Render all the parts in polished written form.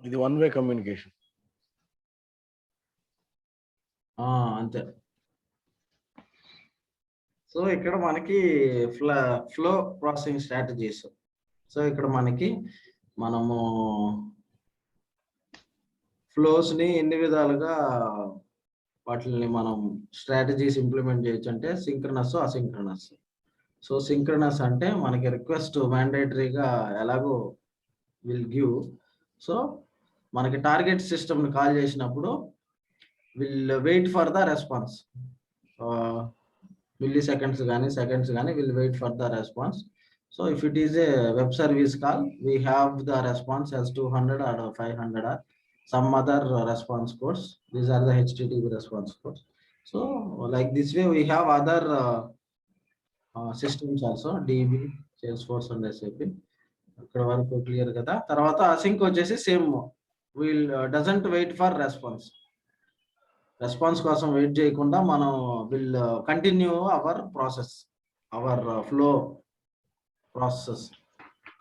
ఇది one way communication. అంతే. So ఇక్కడ మనకి ఫ్లో ప్రాసెసింగ్ స్ట్రాటజీస్. సో ఇక్కడ మనము ఫ్లోస్ ని ఎన్ని విధాలుగా వాటిని మనం స్ట్రాటజీస్ ఇంప్లిమెంట్ చేయొచ్చు అంటే సింక్రనస్, అసింక్రనస్. సో సింక్రనస్ అంటే మనకి రిక్వెస్ట్ మ్యాండేటరీగా ఎలాగో విల్ గివ్. సో మనకి టార్గెట్ సిస్టమ్ ని కాల్ చేసినప్పుడు will wait for the response. Milliseconds కానీ will wait for the response. So if it is a web service call, we have the response as 200 or 500 or some other response codes. These are the HTTP response codes. So like this way we have other systems also, DB, Salesforce and SAP. ఇక్కడ వరకు clear కదా. తర్వాత async వచ్చేసి same, will doesn't wait for response కోసం wait చేయకుండా మనం will continue our process, our flow process.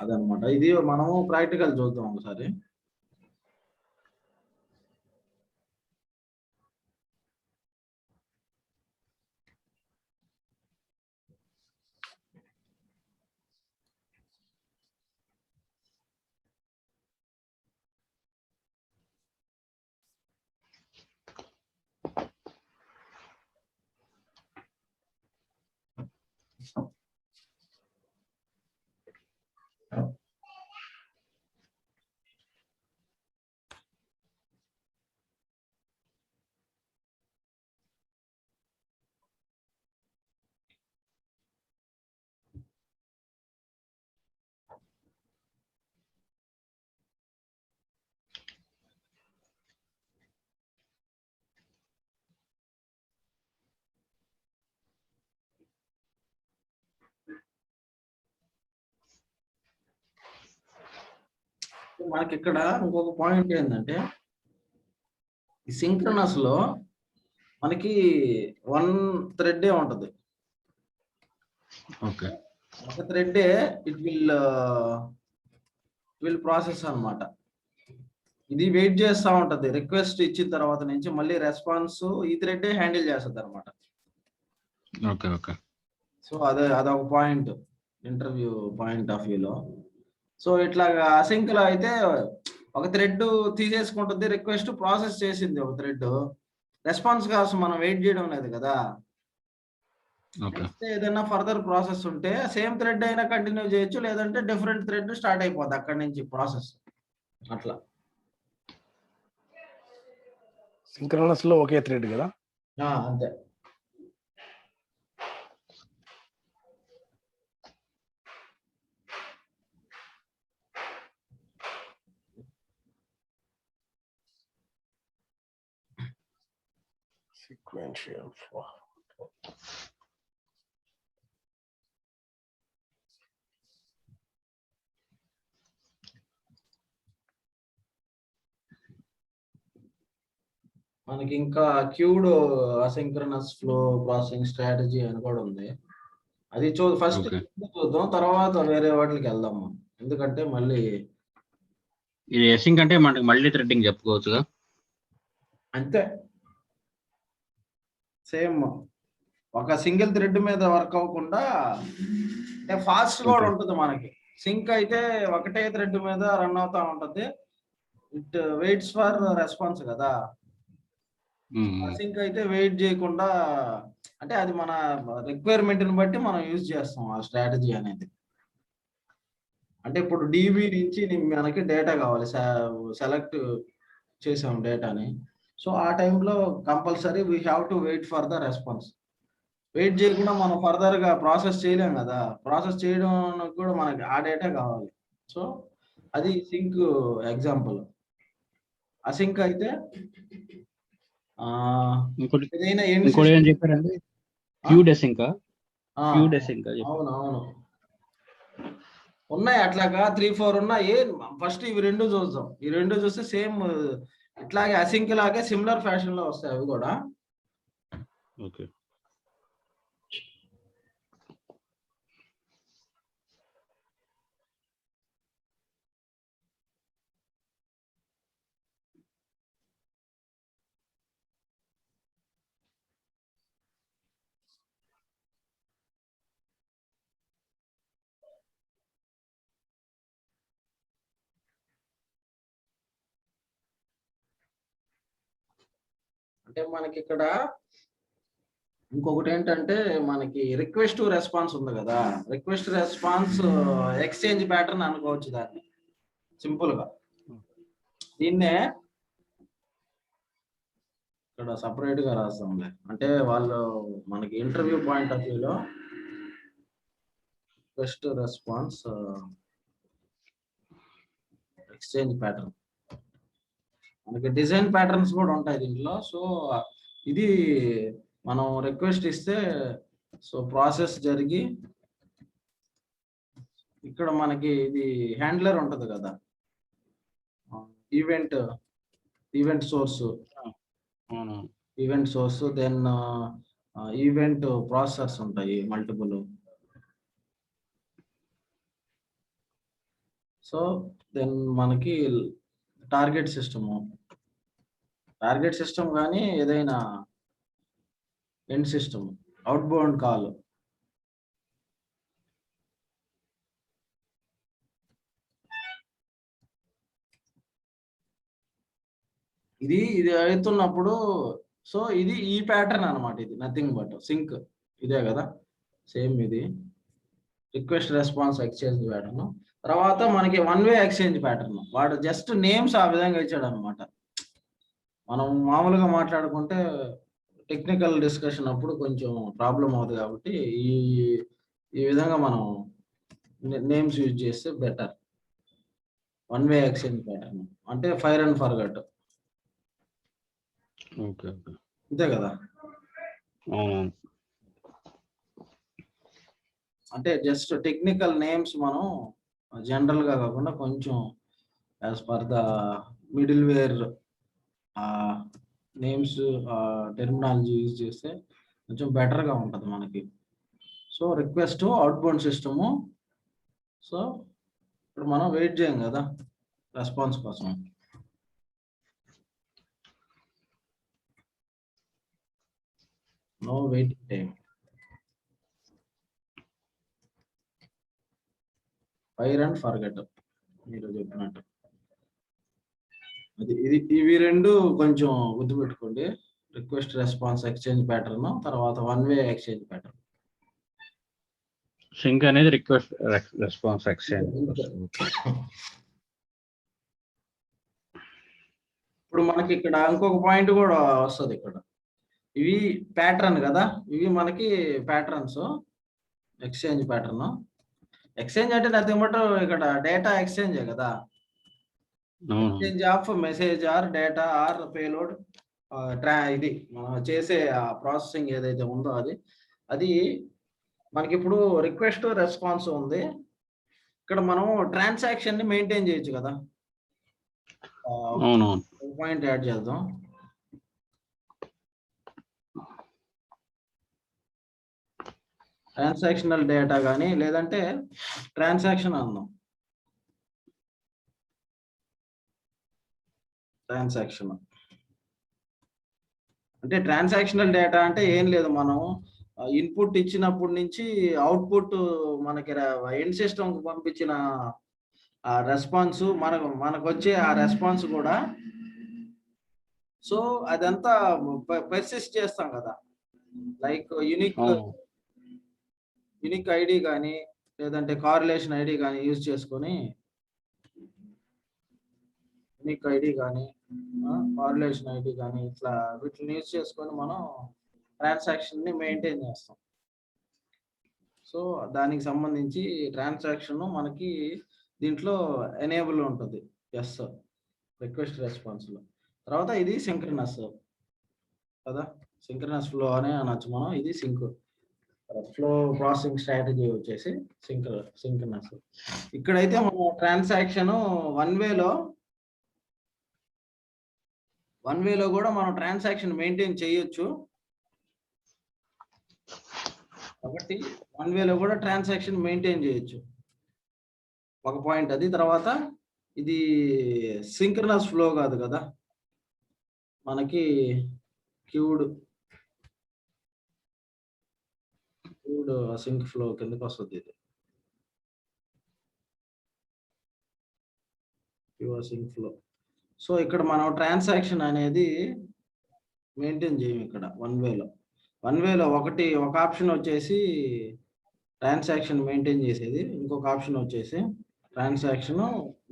అదనమాట. ఇది మనము ప్రాక్టికల్ చూద్దాం ఒకసారి. మనకి ఇక్కడ ఇంకొక పాయింట్ ఏంటంటే, ఈ సింక్రనస్ లో మనకి వన్ థ్రెడ్ ఉంటది. ఓకే, ఒక థ్రెడ్ ఇట్ విల్ ప్రాసెస్ అన్నమాట. ఇది వెయిట్ చేస్తా ఉంటది. రిక్వెస్ట్ ఇచ్చిన తర్వాత నుంచి మళ్ళీ రెస్పాన్స్ ఈ థ్రెడ్ హ్యాండిల్ చేస్తుంది అనమాట. Okay, okay. సో అదొక పాయింట్ ఇంటర్వ్యూ పాయింట్ ఆఫ్ వ్యూలో. సో ఇట్లాగా అసింక్ లో అయితే ఒక థ్రెడ్ తీసేసుకుంటుంది, రిక్వెస్ట్ ప్రాసెస్ చేసింది ఒక థ్రెడ్, రెస్పాన్స్ కోసం మనం వెయిట్ చేయడం లేదు కదా. ఏదైనా ఫర్దర్ ప్రాసెస్ ఉంటే సేమ్ థ్రెడ్ అయినా కంటిన్యూ చేయొచ్చు, లేదంటే డిఫరెంట్ థ్రెడ్ స్టార్ట్ అయిపోద్ది అక్కడి నుంచి ప్రాసెస్. అట్లా సింక్రోనస్ లో ఒకే థ్రెడ్ కదా. అంతే. Sequential flow. మనకి ఇంకా క్యూడ్ అసింక్రనస్ ఫ్లో ప్రాసెసింగ్ స్ట్రాటజీ అని కూడా ఉంది. అది ఫస్ట్ చూద్దాం, తర్వాత వేరే వాటికి వెళ్దాం. ఎందుకంటే మళ్ళీ ఇది అసింక్ అంటే మనకి మళ్ళీ థ్రెడ్డింగ్ చెప్పుకోవచ్చుగా. అంతే, సేమ్ ఒక సింగిల్ థ్రెడ్ మీద వర్క్ అవ్వకుండా ఫాస్ట్ కూడా ఉంటుంది. మనకి సింక్ అయితే ఒకటే థ్రెడ్ మీద రన్ అవుతా ఉంటది. ఇట్ వెయిట్స్ ఫర్ రెస్పాన్స్ కదా. సింక్ అయితే వెయిట్ చేయకుండా, అంటే అది మన రిక్వైర్మెంట్ ని బట్టి మనం యూజ్ చేస్తాం ఆ స్ట్రాటజీ అనేది. అంటే ఇప్పుడు డిబి నుంచి మనకి డేటా కావాలి, సెలెక్ట్ చేసాం డేటాని. సో ఆ టైంలో compulsory we have to wait for the response. Wait చేయకుండా మనం ఫర్దర్ గా ప్రాసెస్ చేయలేం కదా. ప్రాసెస్ చేయడం కూడా మనకి ఆ డేటా కావాలి. సో అది సింక్ ఎగ్జాంపుల్. అసింక్ అయితే చెప్పారండి, క్యూడ్ అసింక్. అవునవును, ఉన్నాయి అట్లాగా 3-4 ఉన్నాయి. ఫస్ట్ ఇవి రెండు చూద్దాం. ఈ రెండు చూస్తే సేమ్ ఇట్లాగే అసింక్ లాగే సిమిలర్ ఫ్యాషన్ లో వస్తాయి అవి కూడా. ఓకే, అంటే మనకి ఇక్కడ ఇంకొకటి ఏంటంటే మనకి రిక్వెస్ట్ రెస్పాన్స్ ఉంది కదా, రిక్వెస్ట్ రెస్పాన్స్ ఎక్స్చేంజ్ ప్యాటర్న్ అనుకోవచ్చు దాన్ని సింపుల్ గా. దీన్నే ఇక్కడ సపరేట్ గా రాస్తాంలే, అంటే వాళ్ళు మనకి ఇంటర్వ్యూ పాయింట్ ఆఫ్ వ్యూలో రిక్వెస్ట్ రెస్పాన్స్ ఎక్స్చేంజ్ ప్యాటర్న్, మనకి డిజైన్ ప్యాటర్న్స్ కూడా ఉంటాయి దీంట్లో. సో ఇది మనం రిక్వెస్ట్ ఇస్తే సో ప్రాసెస్ జరిగి ఇక్కడ మనకి ఇది హ్యాండ్లర్ ఉంటది కదా, event source, then event processors ఉంటాయి మల్టిపుల్. సో దెన్ మనకి టార్గెట్ సిస్టమ్ కానీ ఏదైనా end system, outbound call, ఇది అవుతున్నప్పుడు సో ఇది ఈ ప్యాటర్న్ అన్నమాట. ఇది నథింగ్ బట్ సింక్, ఇదే కదా సేమ్, ఇది రిక్వెస్ట్ రెస్పాన్స్ ఎక్స్చేంజ్ ప్యాటర్న్. తర్వాత మనకి వన్ వే ఎక్స్చేంజ్ ప్యాటర్న్, వాడు జస్ట్ నేమ్స్ ఆ విధంగా ఇచ్చాడు అనమాట. మనం మామూలుగా మాట్లాడుకుంటే టెక్నికల్ డిస్కషన్ అప్పుడు కొంచెం ప్రాబ్లం అవుతుంది కాబట్టి ఈ విధంగా మనం నేమ్స్ యూజ్ చేస్తే better. One way exchange pattern అంటే ఫైర్ అండ్ ఫర్గట్, అంతే కదా. అంటే జస్ట్ టెక్నికల్ నేమ్స్ మనం జనరల్ గా కాకుండా కొంచెం as per the middleware names terminology use చేస్తే కొంచెం బెటర్ గా ఉంటుంది మనకి. So request outbound system. So ఇప్పుడు మనం వెయిట్ చేయం కదా రెస్పాన్స్ కోసం. No waiting time, fire and forget మీరు చెప్పినట్టు. ఇవి రెండు కొంచెం గుర్తుపెట్టుకోండి, రిక్వెస్ట్ రెస్పాన్స్ ఎక్స్చేంజ్ ప్యాటర్న్, తర్వాత one way exchange pattern. Sync అనేది రిక్వెస్ట్ రెస్పాన్స్ ఎక్స్చేంజ్. ఇప్పుడు మనకి ఇక్కడ ఇంకొక పాయింట్ కూడా వస్తుంది. ఇక్కడ ఇవి ప్యాటర్న్ కదా, ఇవి మనకి ప్యాటర్న్స్. ఎక్స్చేంజ్ ప్యాటర్న్, ఎక్స్చేంజ్ అంటే నథింగ్ బట్ ఇక్కడ డేటా ఎక్స్చేంజ్ కదా, exchange of message or data or payload. ఇది మనం చేసే ప్రాసెసింగ్ ఏదైతే ఉందో అది మనకి ఇప్పుడు రిక్వెస్ట్ రెస్పాన్స్ ఉంది. ఇక్కడ మనం ట్రాన్సాక్షన్ ని మెయింటైన్ చేయొచ్చు కదా. పాయింట్ యాడ్ చేద్దాం. ట్రాన్సాక్షనల్ డేటా కానీ లేదంటే ట్రాన్సాక్షన్ అందాం. ట్రాన్సాక్షన్ అంటే ట్రాన్సాక్షనల్ డేటా అంటే ఏం లేదు, మనం ఇన్పుట్ ఇచ్చినప్పటి నుంచి అవుట్పుట్ మనకి ఎండ్ సిస్టమ్ కు పంపించిన ఆ రెస్పాన్స్ మనకు వచ్చే ఆ రెస్పాన్స్ కూడా సో అదంతా పర్సిస్ట్ చేస్తాం కదా. లైక్ యూనిక్ ఐడి కానీ లేదంటే కార్రిలేషన్ ఐడి కానీ యూజ్ చేసుకొని, యూనిక్ ఐడి కానీ కార్రిలేషన్ ఐడి కానీ ఇట్లా వీటిని యూజ్ చేసుకొని మనం ట్రాన్సాక్షన్ ని మెయింటైన్ చేస్తాం. సో దానికి సంబంధించి ట్రాన్సాక్షన్ మనకి దీంట్లో ఎనేబుల్ ఉంటుంది ఎస్ రిక్వెస్ట్ రెస్పాన్స్ లో. తర్వాత ఇది సింక్రనస్ కదా, సింక్రనస్ ఫ్లో అనే అనొచ్చు మనం. ఇది సింక్ ఫ్లో ప్రాసెసింగ్ స్ట్రాటజీ వచ్చేసి సింక్రనస్. ఇక్కడైతే మనం ట్రాన్సాక్షన్ వన్ వేలో కూడా మనం ట్రాన్సాక్షన్ మెయింటైన్ చేయొచ్చు. కాబట్టి వన్ వేలో కూడా ట్రాన్సాక్షన్ మెయింటైన్ చేయొచ్చు, ఒక పాయింట్ అది. తర్వాత ఇది సింక్రనస్ ఫ్లో కాదు కదా, మనకి క్యూడ్ సింక్ ఫ్లో కిందకి వస్తుంది. ఇది క్యూర్ సింక్ ఫ్లో. సో ఇక్కడ మనం ట్రాన్సాక్షన్ అనేది మెయింటైన్ చేయం ఇక్కడ వన్ వేలో ఒక ఆప్షన్ వచ్చేసి ట్రాన్సాక్షన్ మెయింటైన్ చేసేది, ఇంకొక ఆప్షన్ వచ్చేసి ట్రాన్సాక్షన్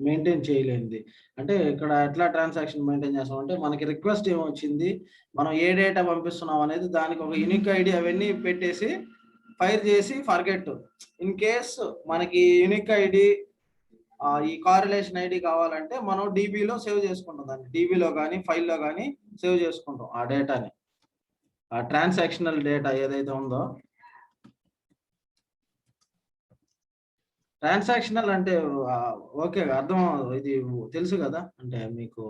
మెయింటైన్ చేయలేనిది. అంటే ఇక్కడ ఎట్లా ట్రాన్సాక్షన్ మెయింటైన్ చేస్తాం అంటే మనకి రిక్వెస్ట్ ఏమొచ్చింది, మనం ఏ డేటా పంపిస్తున్నాం అనేది దానికి ఒక యూనిక్ ఐడి అవన్నీ పెట్టేసి ఫైర్ చేసి ఫర్గెట్. ఇన్ కేస్ మనకి యూనిక్ ఐడి ఈ కారిలేషన్ ఐడి కావాలంటే మనం డీబీలో సేవ్ చేసుకుంటాం, దాన్ని డీబీలో కానీ ఫైల్లో కానీ సేవ్ చేసుకుంటాం ఆ డేటాని, ఆ ట్రాన్సాక్షనల్ డేటా ఏదైతే ఉందో. ట్రాన్సాక్షనల్ అంటే ఓకే అర్థం, ఇది తెలుసు కదా అంటే మీకు,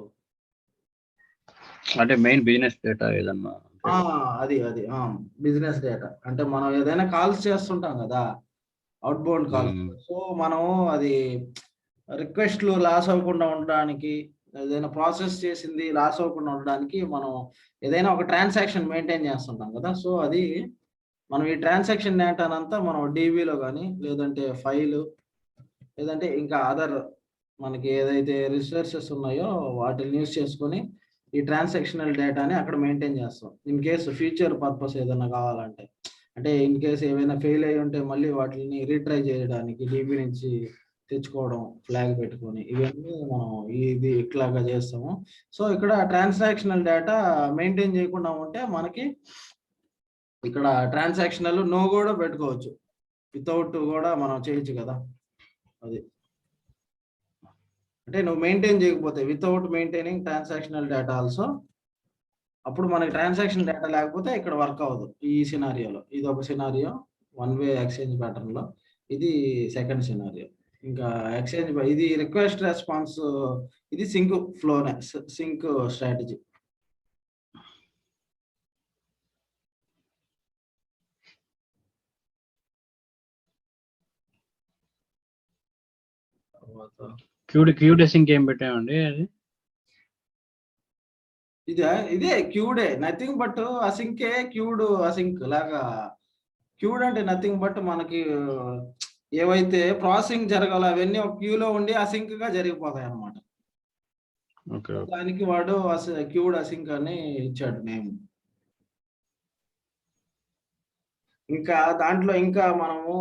అంటే మెయిన్ బిజినెస్ డేటా ఏదన్నా అది బిజినెస్ డేటా. అంటే మనం ఏదైనా కాల్స్ చేస్తుంటాం కదా, అవుట్ బౌండ్ కాల్స్. సో మనం అది రిక్వెస్ట్లు లాస్ అవ్వకుండా ఉండడానికి, ఏదైనా ప్రాసెస్ చేసింది లాస్ అవ్వకుండా ఉండడానికి మనం ఏదైనా ఒక ట్రాన్సాక్షన్ మెయింటైన్ చేస్తుంటాం కదా. సో అది మనం ఈ ట్రాన్సాక్షన్ డేటానంతా మనం డీబీలో కానీ లేదంటే ఫైలు లేదంటే ఇంకా అదర్ మనకి ఏదైతే రిసోర్సెస్ ఉన్నాయో వాటిని యూస్ చేసుకొని ఈ ట్రాన్సాక్షనల్ డేటాని అక్కడ మెయింటైన్ చేస్తాం. ఇన్ కేసు ఫ్యూచర్ పర్పస్ ఏదైనా కావాలంటే, అంటే ఇన్ కేసు ఏమైనా ఫెయిల్ అయ్యి ఉంటే మళ్ళీ వాటిని రీట్రై చేయడానికి డీబీ నుంచి తెచ్చుకోవడం ఫ్లాగ్ పెట్టుకొని, ఇవన్నీ మనం ఇది ఇట్లాగా చేస్తాము. సో ఇక్కడ ట్రాన్సాక్షనల్ డేటా మెయింటైన్ చేయకుండా ఉంటే మనకి ఇక్కడ ట్రాన్సాక్షనల్ నో కూడా పెట్టుకోవచ్చు, వితౌట్ కూడా మనం చేయొచ్చు కదా. అది అంటే నువ్వు మెయింటైన్ చేయకపోతే without maintaining transactional data also, అప్పుడు మనకి ట్రాన్సాక్షన్ డేటా లేకపోతే ఇక్కడ వర్క్ అవ్వదు. ఈ సినారియోలో ఇది ఒక scenario, one way exchange pattern లో. ఇది సెకండ్ సినారియో. ఇంకా ఎక్స్చేంజ్ ఇది రిక్వెస్ట్ రెస్పాన్స్, ఇది sync flow sync strategy. Queued sync ఏం పెట్టామండి అది? ఇదే క్యూడే, నథింగ్ బట్ అసింకే క్యూడ్ అసింక్ లాగా. క్యూడ్ అంటే నథింగ్ బట్ మనకి ఏవైతే ప్రాసెసింగ్ జరగాలో అవన్నీ ఒక క్యూలో ఉండి అసింక్ గా జరిగిపోతాయి అన్నమాట. దానికి వాడు క్యూడ్ అసింక్ అని ఇచ్చాడు నేమ్. ఇంకా దాంట్లో ఇంకా మనము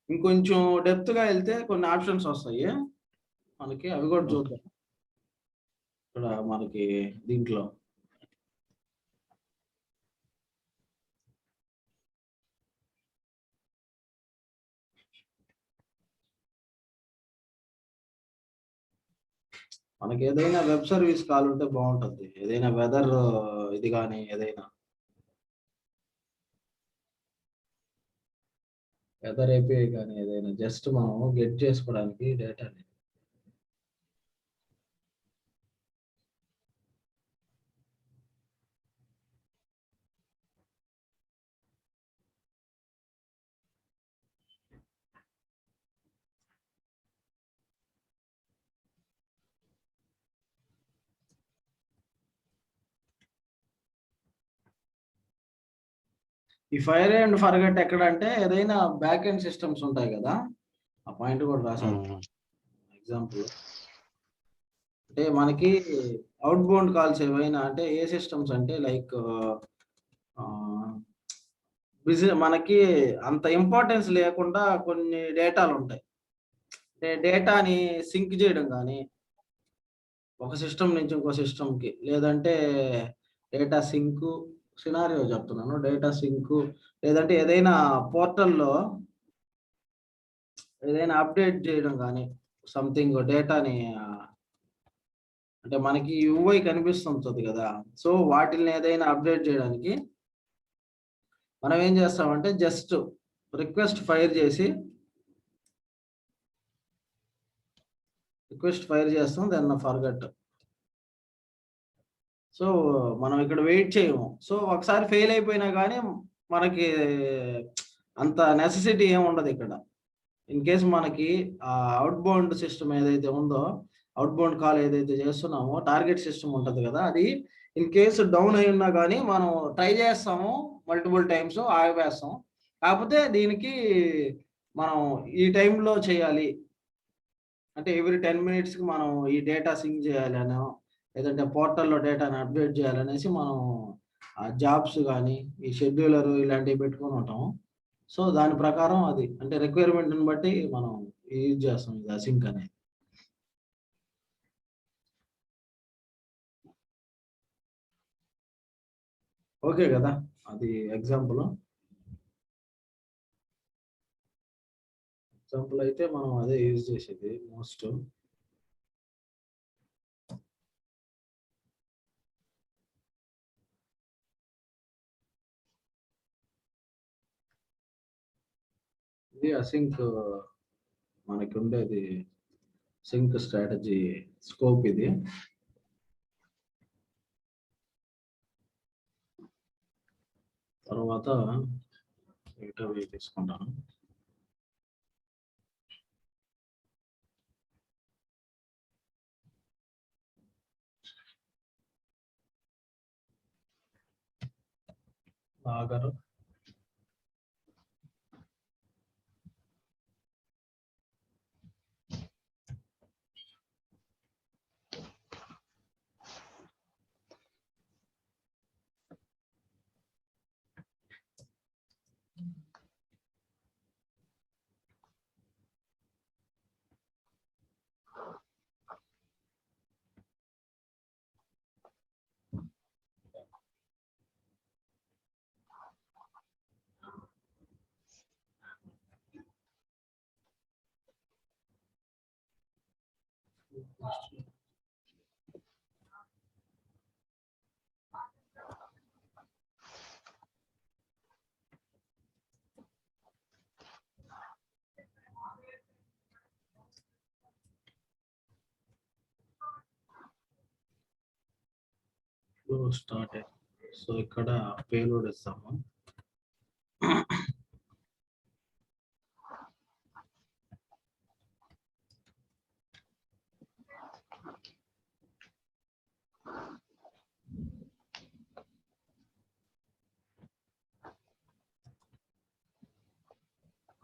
ఇంకొంచెం డెప్త్ గా వెళ్తే కొన్ని ఆప్షన్స్ వస్తాయి మనకి, అవి కూడా చూద్దాం ఇక్కడ మనకి దీంట్లో. మనకి ఏదైనా వెబ్ సర్వీస్ కాల్ ఉంటే బాగుంటుంది, ఏదైనా వెదర్ ఇది కానీ ఏదైనా వెదర్ ఏపీఐ కానీ ఏదైనా జస్ట్ మనం గెట్ చేసుకోవడానికి డేటాని. ఈ ఫైర్ అండ్ ఫర్గెట్ ఎక్కడ అంటే ఏదైనా బ్యాక్ ఎండ్ సిస్టమ్స్ ఉంటాయి కదా, ఆ పాయింట్ కూడా రాసాను ఎగ్జాంపుల్. అంటే మనకి అవుట్ బౌండ్ కాల్స్ ఏవైనా అంటే ఏ సిస్టమ్స్ అంటే లైక్ బిజినెస్, మనకి అంత ఇంపార్టెన్స్ లేకుండా కొన్ని డేటాలు ఉంటాయి. అంటే డేటాని సింక్ చేయడం కానీ ఒక సిస్టమ్ నుంచి ఇంకో సిస్టమ్కి, లేదంటే డేటా సింక్ సినారియో చెప్తున్నాను, డేటా సింక్, లేదంటే ఏదైనా పోర్టల్లో ఏదైనా అప్డేట్ చేయడం కానీ సంథింగ్ డేటాని, అంటే మనకి యూఐ కనిపిస్తుంటుంది కదా. సో వాటిని ఏదైనా అప్డేట్ చేయడానికి మనం ఏం చేస్తామంటే జస్ట్ రిక్వెస్ట్ ఫైర్ చేస్తాం, దెన్ ఫర్గెట్. సో మనం ఇక్కడ వెయిట్ చేయము. సో ఒకసారి ఫెయిల్ అయిపోయినా కానీ మనకి అంత నెసెసిటీ ఏమి ఉండదు ఇక్కడ. ఇన్ కేసు మనకి అవుట్ బౌండ్ సిస్టమ్ ఏదైతే ఉందో, అవుట్ బౌండ్ కాల్ ఏదైతే చేస్తున్నామో టార్గెట్ సిస్టమ్ ఉంటుంది కదా, అది ఇన్ కేసు డౌన్ అయి ఉన్నా కానీ మనం ట్రై చేస్తాము మల్టిపుల్ టైమ్స్, ఆగివేస్తాం. కాకపోతే దీనికి మనం ఈ టైంలో చేయాలి అంటే ఎవ్రీ 10 minutes మనం ఈ డేటా సింక్ చేయాలి అనో, లేదంటే పోర్టల్లో డేటాని అప్డేట్ చేయాలనేసి మనం ఆ జాబ్స్ కానీ ఈ షెడ్యూలర్ ఇలాంటివి పెట్టుకొని ఉంటాము. సో దాని ప్రకారం అది అంటే రిక్వైర్మెంట్ని బట్టి మనం యూజ్ చేస్తాం ఇది అసింక్ అనేది. ఓకే కదా, అది ఎగ్జాంపుల్ అయితే మనం అదే యూజ్ చేసేది మోస్ట్. ఇది అసింక్ మనకి ఉండేది సింక్ స్ట్రాటజీ స్కోప్ ఇది. తర్వాత ఇంటర్వ్యూ తీసుకుంటాను. Logger start. సో ఇక్కడ పేలోడ్ ఇస్తాము.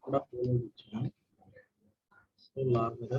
కూడా పేలోడ్ ఇచ్చాము. సో లాగర్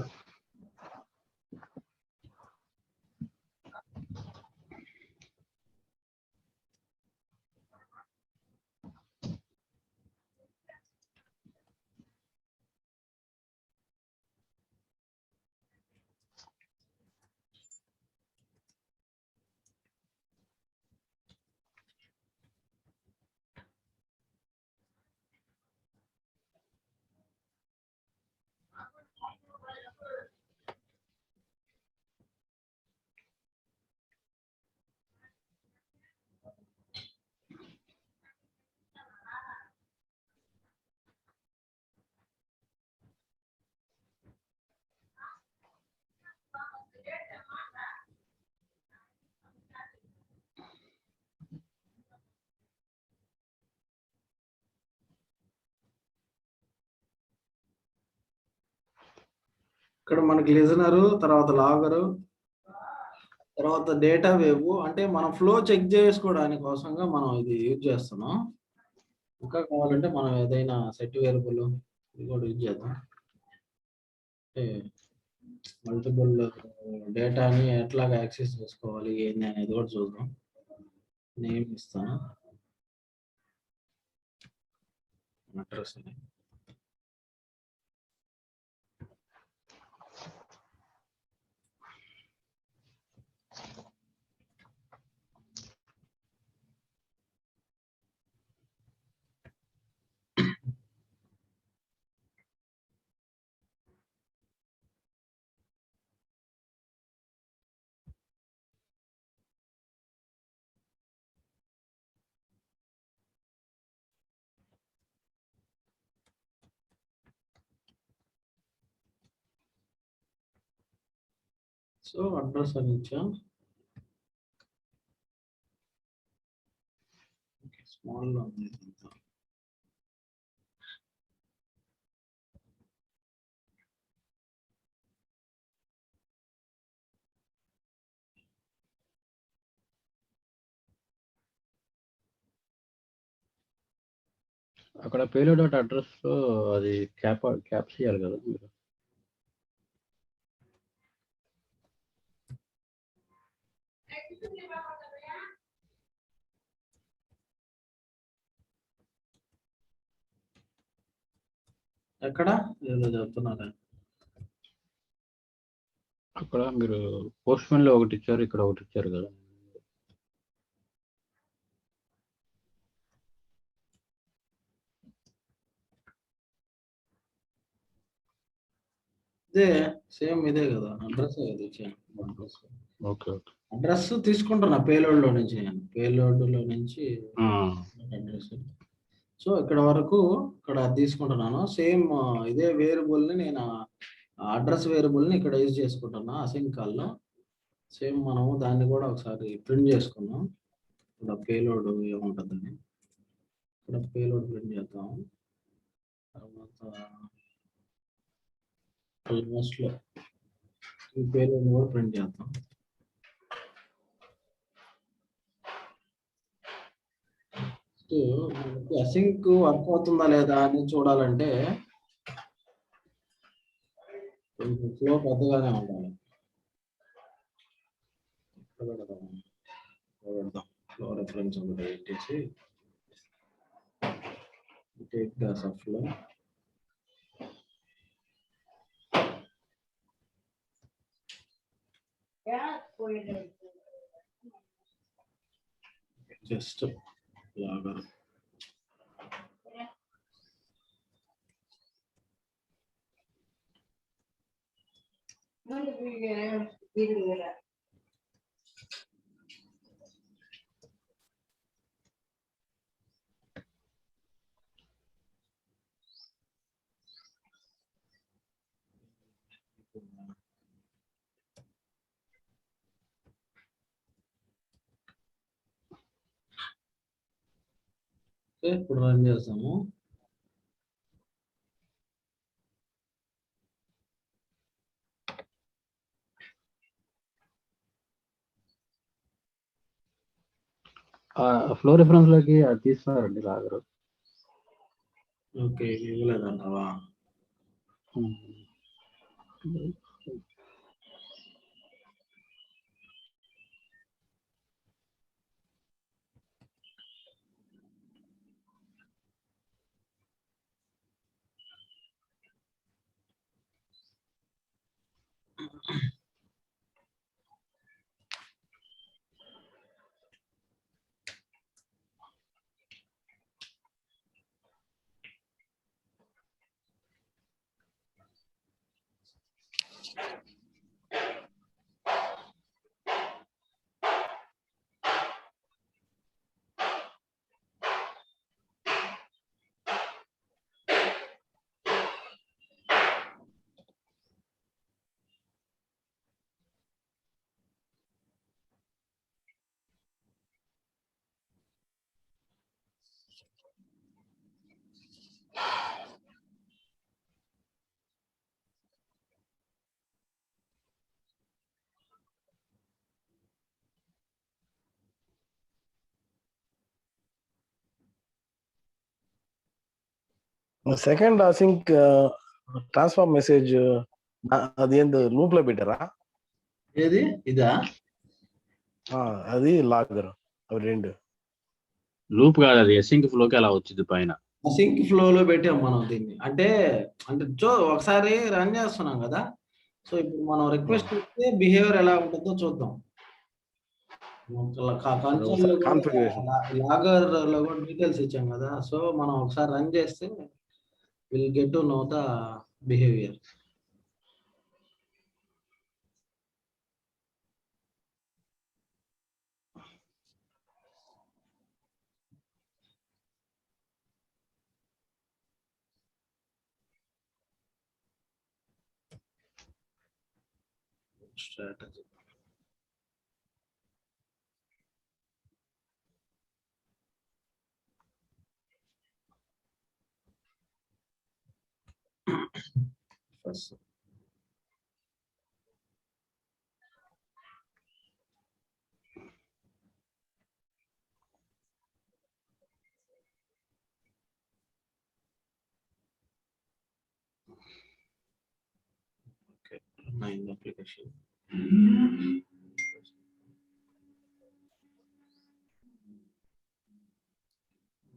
ఇక్కడ మనకి లిజనరు, తర్వాత లాగరు, తర్వాత డేటా వేవ్. అంటే మనం ఫ్లో చెక్ చేసుకోవడానికి కోసంగా మనం ఇది యూజ్ చేస్తున్నాం. ఇంకా కావాలంటే మనం ఏదైనా సెట్ వేరియబుల్ ఇది కూడా యూజ్ చేద్దాం. అంటే మల్టిపుల్ డేటాని ఎట్లాగా యాక్సెస్ చేసుకోవాలి ఏంది అనేది కూడా చూద్దాం. నేమ్ ఇస్తాను, అడ్రస్ అని. సో అడ్రస్ అని ఇచ్చాం. స్మాల్ లో ఉంది ఇదంతా. అక్కడ పేలోడ్ డాట్ అడ్రస్ అది క్యాప్స్ ఇవ్వాలి కదా మీరు. ఎక్కడ ఏదో చెప్తున్నారా? అక్కడ మీరు పోస్ట్ మ్యాన్ లో ఒకటి ఇచ్చారు, ఇక్కడ ఒకటి ఇచ్చారు కదా. ఇదే సేమ్ ఇదే కదా, అడ్రస్ కదా ఇచ్చాను. Okay okay. అడ్రస్ తీసుకుంటున్నా పేలోడ్ లో నుంచి, నేను పేలోడ్ లో నుంచి అడ్రస్. సో ఇక్కడ వరకు ఇక్కడ తీసుకుంటున్నాను. సేమ్ ఇదే వేరియబుల్ ని నేను అడ్రస్ వేరియబుల్ ని ఇక్కడ యూజ్ చేసుకుంటున్నా అసింక్ కాల్లో. సేమ్ మనము దాన్ని కూడా ఒకసారి ప్రింట్ చేసుకున్నాం. ఇక్కడ పేలోడ్ ఏముంటుందని ఇక్కడ పేలోడ్ ప్రింట్ చేద్దాం. తర్వాత ఆల్మోస్ట్ లో ఈ పేలోడ్ కూడా ప్రింట్ చేద్దాం. మనకి అసింక్ వర్క్ అవుతుందా లేదా అని చూడాలంటే కొంచెం ఫ్లో పెద్దగానే ఉండాలి. పెడదాం ఫ్లో రెఫరెన్స్ ఒకటి పెట్టేసి take dose of flow. Just లాగా ఇప్పుడు రన్ చేస్తాము. ఫ్లో రిఫరెన్స్ లోకి అది తీస్తున్నారండి లాగరు. ఓకే ఇవ్వలేదంటావా? సెకండ్ అసింక్ ట్రాన్స్ఫార్మ్ మెసేజ్ అది ఏంది లూప్ లో పెట్టారా? ఏది ఇదా? అది లాగర్ అవి రెండు లూప్ కాదు, అది ఎసింక్ ఫ్లోకి అలా వచ్చింది పైన. అసింక్ ఫ్లో లో పెట్టాం మనం దీన్ని. అంటే ఒకసారి రన్ చేస్తున్నాం కదా. సో ఇప్పుడు మనం రిక్వెస్ట్ ఇస్తే బిహేవియర్ ఎలా ఉంటుందో చూద్దాం. కాన్ఫిగరేషన్ లాగర్ లో కూడా డీటెయిల్స్ ఇచ్చాం కదా. సో మనం ఒకసారి రన్ చేస్తే will get to know the behaviour. Strategy first okay nine application.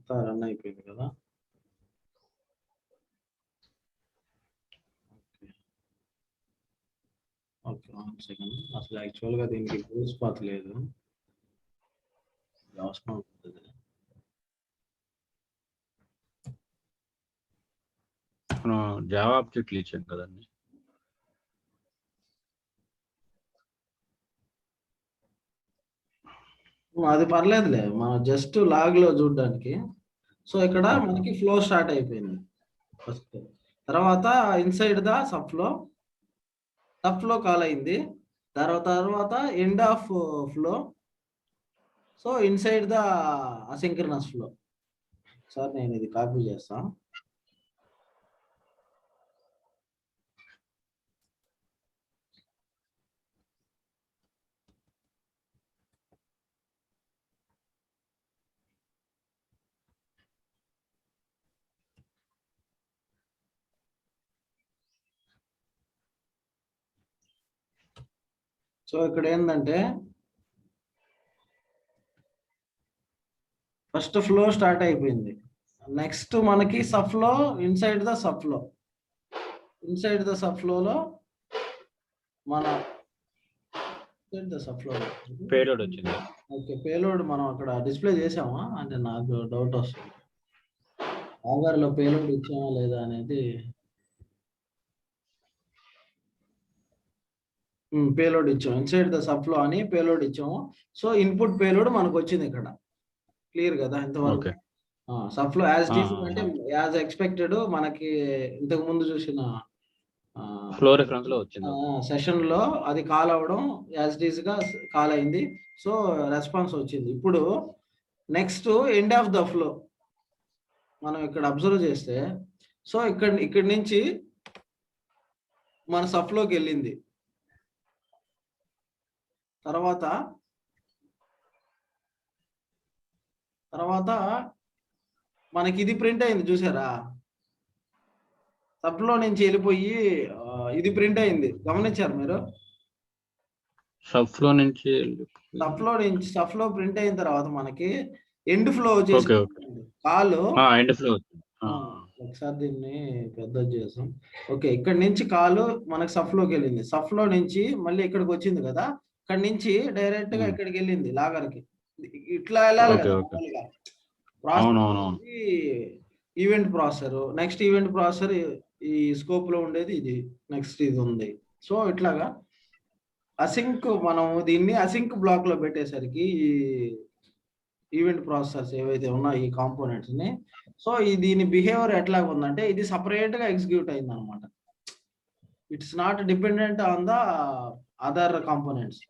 అంతా రన్ అయిపోయింది కదా. Okay 1 second. అసలు యాక్చువల్గా దీనికి బూస్ పాత్ లేదు, అవసరం ఉంటుంది. మనం జావా ఆబ్జెక్ట్లు ఇచ్చాం కదండి. అది పర్లేదులే, మనం జస్ట్ లాగ్ లో చూడడానికి. సో ఇక్కడ మనకి ఫ్లో స్టార్ట్ అయిపోయింది ఫస్ట్. తర్వాత inside the sub flow call అయింది. తర్వాత end of flow. So inside the asynchronous flow. Sir నేను ఇది కాపీ చేస్తాను. సో ఇక్కడ ఏంటంటే ఫస్ట్ ఫ్లో స్టార్ట్ అయిపోయింది. నెక్స్ట్ మనకి sub flow, inside the sub ఫ్లోలో మన పేలోడ్ వచ్చింది. ఓకే, పేలోడ్ మనం అక్కడ డిస్ప్లే చేసామా అంటే నాకు డౌట్ వస్తుంది. ఆధార్లో పేలోడ్ ఇచ్చామా లేదా అనేది. పేలోడ్ ఇచ్చాము, ఇన్సైడ్ ద సబ్ ఫ్లో అని పేలోడ్ ఇచ్చాము. సో ఇన్పుట్ పేలోడ్ మనకు వచ్చింది ఇక్కడ. క్లియర్ కదా ఇంతవరకు? సబ్ ఫ్లో యాజ్ టీజ్ అంటే యాజ్ ఎక్స్పెక్టెడ్ మనకి ఇంతకు ముందు చూసిన ఫ్లో రిఫరెన్స్ లో వచ్చింది. సెషన్ లో అది కాల్ అవ్వడం యాజ్ టీజ్ గా కాల్ అయింది. సో రెస్పాన్స్ వచ్చింది. ఇప్పుడు next end of the flow మనం ఇక్కడ అబ్జర్వ్ చేస్తే, సో ఇక్కడి నుంచి మన సబ్ ఫ్లోకి వెళ్ళింది. తర్వాత మనకి ఇది ప్రింట్ అయింది చూసారా? సబ్ లో నుంచి వెళ్ళిపోయి ఇది ప్రింట్ అయింది, గమనించారు మీరు? సబ్ ఫ్లో నుంచి ప్రింట్ అయిన తర్వాత మనకి ఎండ్ ఫ్లో వచ్చేసి కాల్ ఎండ్ ఫ్లో. ఒకసారి దీన్ని పెద్ద చేసాం. ఓకే, ఇక్కడ నుంచి కాల్ మనకి సబ్ ఫ్లోకి వెళ్ళింది. సబ్ ఫ్లో నుంచి మళ్ళీ ఇక్కడికి వచ్చింది కదా, ఇక్కడ నుంచి డైరెక్ట్ గా ఇక్కడికి వెళ్ళింది లాగర్ కి. ఇట్లా వెళ్ళాలి కదా event processor. Next event processor ఈ స్కోప్ లో ఉండేది ఇది, నెక్స్ట్ ఇది ఉంది. సో ఇట్లాగా అసింక్, మనం దీన్ని అసింక్ బ్లాక్ లో పెట్టేసరికి ఈ ఈవెంట్ ప్రాసెసర్స్ ఏవైతే ఉన్నాయో ఈ కాంపోనెంట్స్ ని, సో దీని బిహేవియర్ ఎట్లా ఉందంటే ఇది సపరేట్ గా ఎగ్జిక్యూట్ అయింది అనమాట. It's not dependent on the other components,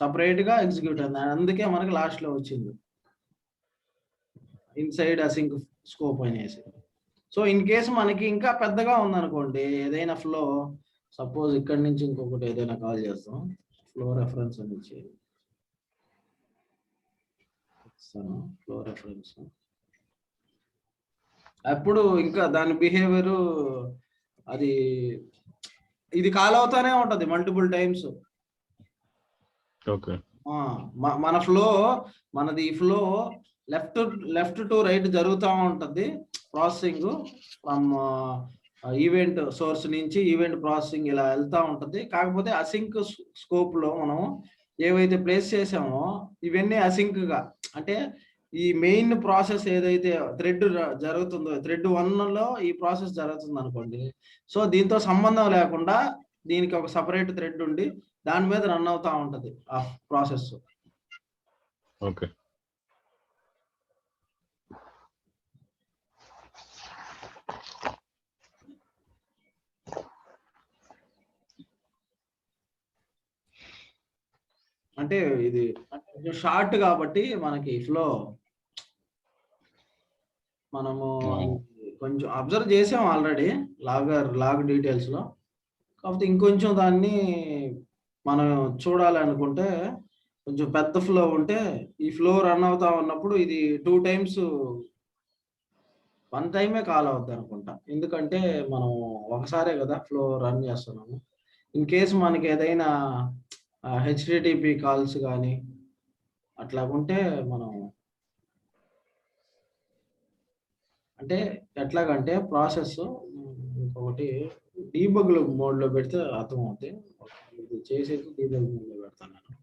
separate గా ఎగ్జిక్యూట్ అయింది. అందుకే మనకి లాస్ట్ లో వచ్చింది ఇన్సైడ్ అసింక్ స్కోప్ అనేసి. సో ఇన్ కేసు మనకి ఇంకా పెద్దగా ఉందనుకోండి ఏదైనా ఫ్లో, సపోజ్ ఇక్కడ నుంచి ఇంకొకటి ఏదైనా కాల్ చేస్తాం, ఫ్లో రెఫరెన్స్ అని ఇచ్చేది, ఫ్లో రెఫరెన్స్. అప్పుడు ఇంకా దాని బిహేవియర్ అది ఇది కాల్ అవుతానే ఉంటది మల్టిపుల్ టైమ్స్. మనది ఫ్లో లెఫ్ట్ టు రైట్ జరుగుతూ ఉంటది ప్రాసెసింగ్. ఫ్రమ్ ఈవెంట్ సోర్స్ నుంచి ఈవెంట్ ప్రాసెసింగ్ ఇలా వెళ్తా ఉంటది. కాకపోతే అసింక్ స్కోప్ లో మనం ఏవైతే ప్లేస్ చేసామో ఇవన్నీ అసింక్ గా, అంటే ఈ మెయిన్ ప్రాసెస్ ఏదైతే థ్రెడ్ జరుగుతుందో, థ్రెడ్ 1 లో ఈ ప్రాసెస్ జరుగుతుంది అనుకోండి. సో దీంతో సంబంధం లేకుండా దీనికి ఒక సపరేట్ థ్రెడ్ ఉండి దాని మీద రన్ అవుతా ఉంటది ఆ ప్రాసెస్. ఓకే, అంటే ఇది కొంచెం షార్ట్ కాబట్టి మనకి ఫ్లో మనము కొంచెం అబ్జర్వ్ చేసాం ఆల్రెడీ లాగ్ డీటెయిల్స్ లో. కాకపోతే ఇంకొంచెం దాన్ని మనం చూడాలి అనుకుంటే కొంచెం పెద్ద ఫ్లో ఉంటే, ఈ ఫ్లో రన్ అవుతా ఉన్నప్పుడు ఇది 2 times 1 టైమే కాల్ అవుద్ది అనుకుంటా. ఎందుకంటే మనం ఒకసారే కదా ఫ్లో రన్ చేస్తున్నాము. ఇన్ కేసు మనకి ఏదైనా HTTP కాల్స్ కానీ అట్లా ఉంటే మనం అంటే ఎట్లాగంటే ప్రాసెస్ ఇంకొకటి డీబగ్ మోడ్ లో పెడితే అర్థం అవుతుంది. ఇది చేసేసి డీబగ్ మోడ్ లో పెడతాను నేను.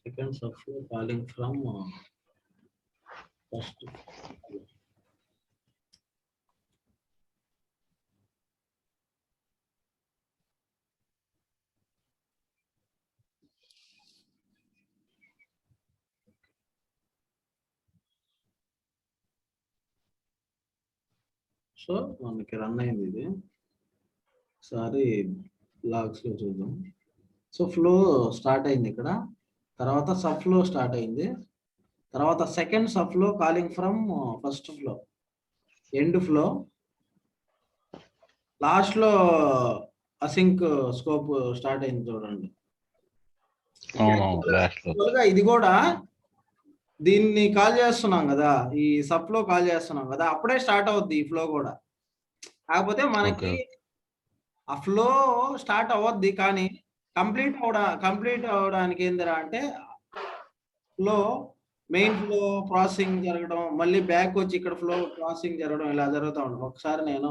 Seconds of flow calling from first. So మనకి రన్ అయింది ఇది. ఒకసారి లాగ్స్ లో చూద్దాం. సో ఫ్లో స్టార్ట్ అయింది ఇక్కడ, తర్వాత సబ్ ఫ్లో స్టార్ట్ అయింది, తర్వాత second sub flow calling from first floor, end flow, last లో అసింక్ స్కోప్ స్టార్ట్ అయింది చూడండి. ఇది కూడా దీన్ని కాల్ చేస్తున్నాం కదా, ఈ సబ్ ఫ్లో కాల్ చేస్తున్నాం కదా, అప్పుడే స్టార్ట్ అవుద్ది ఈ ఫ్లో కూడా. కాకపోతే మనకి ఆ ఫ్లో స్టార్ట్ అవద్ది, కానీ కంప్లీట్ అవడానికి ఏందిరా అంటే ఫ్లో మెయిన్ ఫ్లో ప్రాసెసింగ్ జరగడం, మళ్ళీ బ్యాక్ వచ్చి ఇక్కడ ఫ్లో ప్రాసెసింగ్ జరగడం, ఇలా జరుగుతూ ఉంటుంది. ఒకసారి నేను